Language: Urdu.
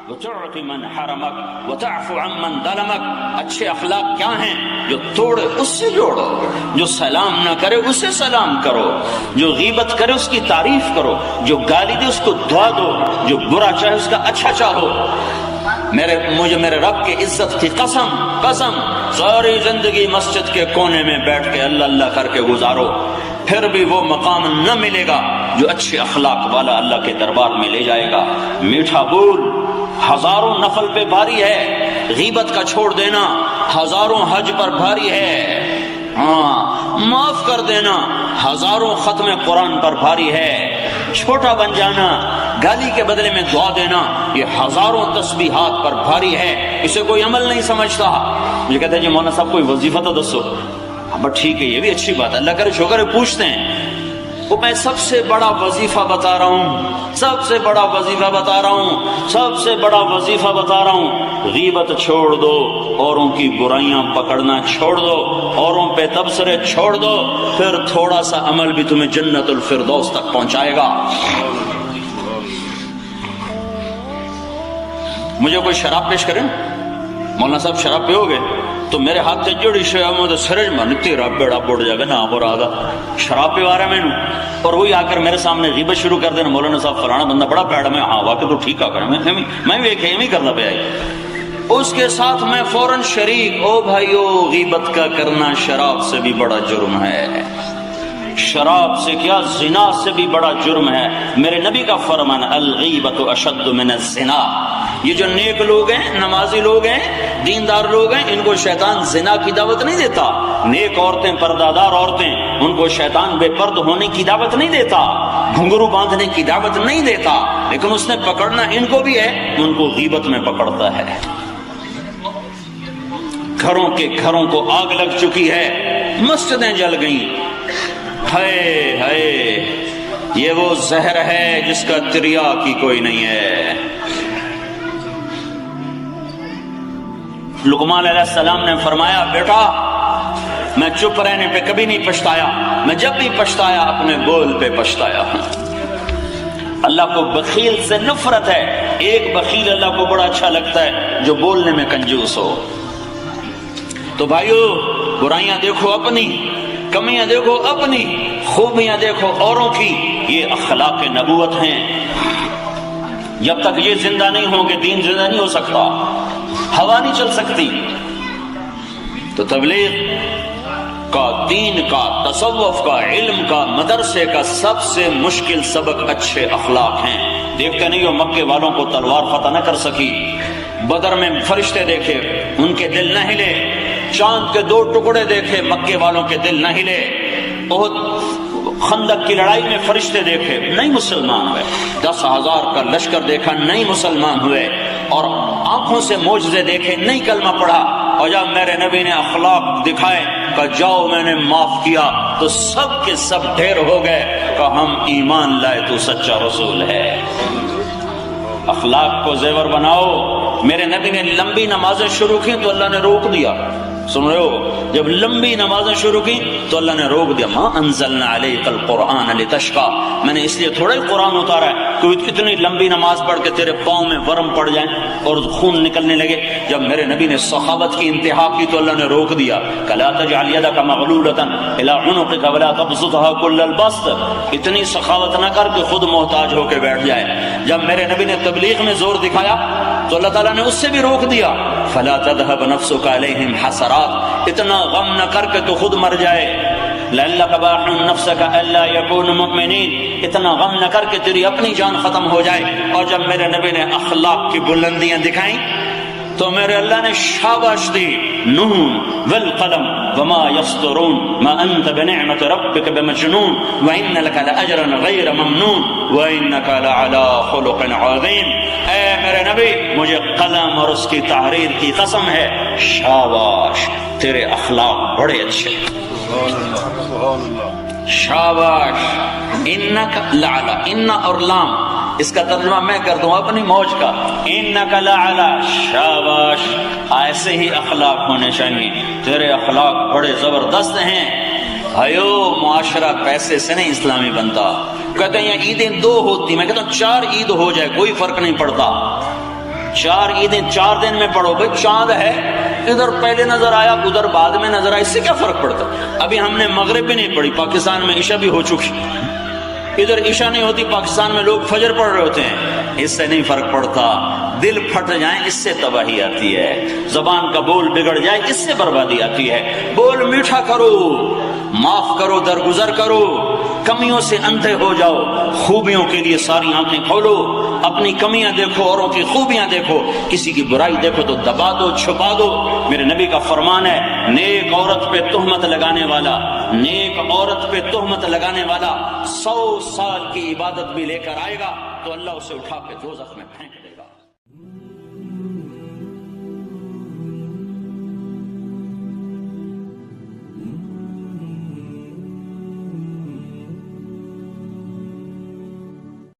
وتعطي من حرمك وتعفو عمن ظلمك. اچھے اخلاق کیا ہیں؟ جو توڑے اس سے جوڑو، جو سلام نہ کرے اسے سلام کرو، جو غیبت کرے اس کی تعریف کرو، جو گالی دے اس کو دعا دو، جو برا چاہے اس کا اچھا چاہو. مجھے میرے رب کی عزت کی قسم ساری زندگی مسجد کے کونے میں بیٹھ کے اللہ اللہ کر کے گزارو، پھر بھی وہ مقام نہ ملے گا جو اچھے اخلاق والا اللہ کے دربار میں لے جائے گا. میٹھا بول ہزاروں نفل پہ بھاری ہے، غیبت کا چھوڑ دینا ہزاروں حج پر بھاری ہے، ہاں معاف کر دینا ہزاروں ختم قرآن پر بھاری ہے، چھوٹا بن جانا، گالی کے بدلے میں دعا دینا یہ ہزاروں تسبیحات پر بھاری ہے. اسے کوئی عمل نہیں سمجھتا. یہ کہتے ہیں جی مولانا صاحب کوئی وظیفہ تو دسو. بس ٹھیک ہے، یہ بھی اچھی بات ہے، اللہ کرے شکر ہے پوچھتے ہیں. وہ میں سب سے بڑا وظیفہ بتا رہا ہوں، سب سے بڑا وظیفہ بتا رہا ہوں، سب سے بڑا وظیفہ بتا رہا ہوں. غیبت چھوڑ دو، اوروں کی برائیاں پکڑنا چھوڑ دو، اوروں پہ تبصرے چھوڑ دو، پھر تھوڑا سا عمل بھی تمہیں جنت الفردوس تک پہنچائے گا. مجھے کوئی شراب پیش کرے، مولانا صاحب شراب پیو گے تو میرے ہاتھ سے جڑی شے سرج من تیرا بیڑا بڑھ جائے گا نا مراد شراب پی رہا ہے میں اور وہی آ کر میرے سامنے غیبت شروع کر دینا، مولانا صاحب فلانا بندہ بڑا پیڑ میں، ہاں واقعی تو ٹھیک آ کر میں بھی ایک کرنا پہ آئی. اس کے ساتھ میں فوراً شریک، او بھائیو غیبت کا کرنا شراب سے بھی بڑا جرم ہے، شراب سے کیا زنا سے بھی بڑا جرم ہے. میرے نبی کا فرمان الغیبت اشد من الزنا. یہ جو نیک لوگ ہیں، نمازی لوگ ہیں، دیندار لوگ ہیں، ان کو شیطان زنا کی دعوت نہیں دیتا. نیک عورتیں، پردہ عورتیں، ان کو شیطان بے پرد ہونے کی دعوت نہیں دیتا، گھنگرو باندھنے کی دعوت نہیں دیتا. لیکن اس نے پکڑنا ان کو بھی ہے، ان کو غیبت میں پکڑتا ہے. گھروں کو آگ لگ چکی ہے، مسجدیں جل گئیں. ہائے یہ وہ زہر ہے جس کا تریا کی کوئی نہیں ہے. لقمان علیہ السلام نے فرمایا بیٹا میں چپ رہنے پہ کبھی نہیں پچھتایا، میں جب بھی پچھتایا اپنے بول پہ پچھتایا ہوں. اللہ کو بخیل سے نفرت ہے. ایک بخیل اللہ کو بڑا اچھا لگتا ہے جو بولنے میں کنجوس ہو. تو بھائیو برائیاں دیکھو اپنی، کمیاں دیکھو اپنی، خوبیاں دیکھو اوروں کی. یہ اخلاق نبوت ہیں. جب تک یہ زندہ نہیں ہوں گے دین زندہ نہیں ہو سکتا، ہوا نہیں چل سکتی. تو تبلیغ کا، دین کا، تصوف کا، علم کا، مدرسے کا سب سے مشکل سبق اچھے اخلاق ہیں. دیکھتے نہیں ہو مکے والوں کو تلوار فتح نہ کر سکی، بدر میں فرشتے دیکھے ان کے دل نہ ہلے، چاند کے 2 ٹکڑے دیکھے مکے والوں کے دل نہ ہلے، احد خندق کی لڑائی میں فرشتے دیکھے نہیں مسلمان ہوئے، 10,000 کا لشکر دیکھا نہیں مسلمان ہوئے، اور آنکھوں سے معجزے دیکھے نہیں کلمہ پڑھا. اور جب میرے نبی نے اخلاق دکھائے کہ جاؤ میں نے معاف کیا، تو سب کے سب ڈھیر ہو گئے کہ ہم ایمان لائے تو سچا رسول ہے. اخلاق کو زیور بناؤ. میرے نبی نے لمبی نمازیں شروع کی تو اللہ نے روک دیا. سن رہے ہو؟ جب لمبی نمازیں شروع کی تو اللہ نے روک دیا. ما انزلنا علیک القرآن لتشقى. میں نے اس لیے تھوڑا ہی قرآن اتارا ہے کہ اتنی لمبی نماز پڑھ کے تیرے پاؤں میں ورم پڑ جائیں اور خون نکلنے لگے. جب میرے نبی نے سخاوت کی انتہا کی تو اللہ نے روک دیا. لا تجعل يدك مغلولة إلى عنقك ولا تبسطها كل البسط. اتنی سخاوت نہ کر کہ خود محتاج ہو کے بیٹھ جائے. جب میرے نبی نے تبلیغ میں زور دکھایا تو اللہ تعالیٰ نے اس سے بھی روک دیا. فلا تذهب نفسك عليهم حسرات. اتنا غم نہ کر کے تو خود مر جائے. لعلك باخع نفسك الا يكونوا مؤمنين. اتنا غم نہ کر کے تیری اپنی جان ختم ہو جائے. اور جب میرے نبی نے اخلاق کی بلندیاں دکھائیں تو میرے اللہ نے شاباش دی. نون والقلم وما يسطرون ما انت بنعمت ربك بمجنون وان لك لاجرا غير ممنون وانك لعلى خلق عظيم. اے میرے نبی مجھے قلم اور اس کی تحریر کی قسم ہے، شاباش تیرے اخلاق بڑے اچھے. شاباش. انک لعلی، ان اور لام اس کا ترجمہ میں کر دوں اپنی موج کا. انک لعلی، شاباش ایسے ہی اخلاق ہونے چاہیے. تیرے اخلاق بڑے زبردست ہیں. بھائیو معاشرہ پیسے سے نہیں اسلامی بنتا. کہتے ہیں عیدیں 2 ہوتی، میں کہتا ہوں 4 عید ہو جائے کوئی فرق نہیں پڑتا. 4 عیدیں 4 دن میں پڑھو بھائی، چاند ہے ادھر پہلے نظر آیا ادھر بعد میں نظر آیا، اس سے کیا فرق پڑتا؟ ابھی ہم نے مغرب بھی نہیں پڑھی، پاکستان میں عشاء بھی ہو چکی، ادھر عشاء نہیں ہوتی، پاکستان میں لوگ فجر پڑھ رہے ہوتے ہیں، اس سے نہیں فرق پڑتا۔ دل پھٹ جائیں اس سے تباہی آتی ہے، زبان کا بول بگڑ جائے اس سے بربادی آتی ہے۔ بول میٹھا کرو، معاف کرو، درگزر کرو، کمیوں سے اندھے ہو جاؤ، خوبیوں کے لیے ساری آنکھیں کھولو، اپنی کمیاں دیکھو، اوروں کی خوبیاں دیکھو، کسی کی برائی دیکھو تو دبا دو، چھپا دو۔ میرے نبی کا فرمان ہے، نیک عورت پہ تہمت لگانے والا، نیک عورت پہ تہمت لگانے والا 100 سال کی عبادت بھی لے کر آئے گا تو اللہ اسے اٹھا کے دوزخ میں پھینک دے گا۔